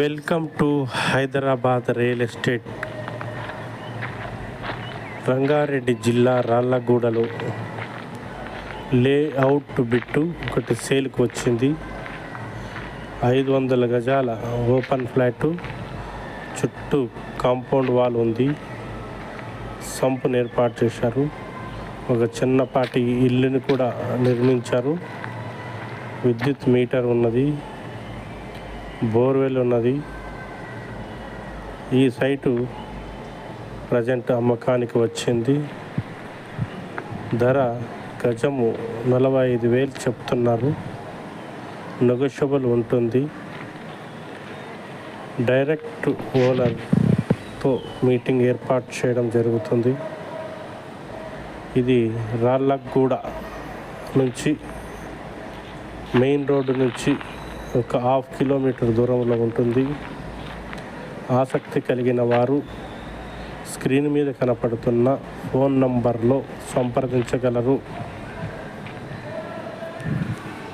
Welcome to Hyderabad real estate. Rangareddy జిల్లా రాళ్ళగూడలో layout bit ఒకటి సేల్కి వచ్చింది. 500 గజాల ఓపెన్ ఫ్లాటు, చుట్టూ కాంపౌండ్ వాల్ ఉంది. సంపును ఏర్పాటు చేశారు. ఒక చిన్నపాటి ఇల్లుని కూడా నిర్మించారు. విద్యుత్ మీటర్ ఉన్నది, బోర్వెల్ ఉన్నది. ఈ సైటు ప్రజెంట్ అమ్మకానికి వచ్చింది. ధర గజము 45,000 చెప్తున్నారు. నెగోషియబుల్ ఉంటుంది. డైరెక్ట్ ఓనర్తో మీటింగ్ ఏర్పాటు చేయడం జరుగుతుంది. ఇది రాళ్ళగూడ నుంచి మెయిన్ రోడ్డు నుంచి ఒక 1/2 కిలోమీటర్ దూరంలో ఉంటుంది. ఆసక్తి కలిగిన వారు స్క్రీన్ మీద కనపడుతున్న ఫోన్ నంబర్లో సంప్రదించగలరు.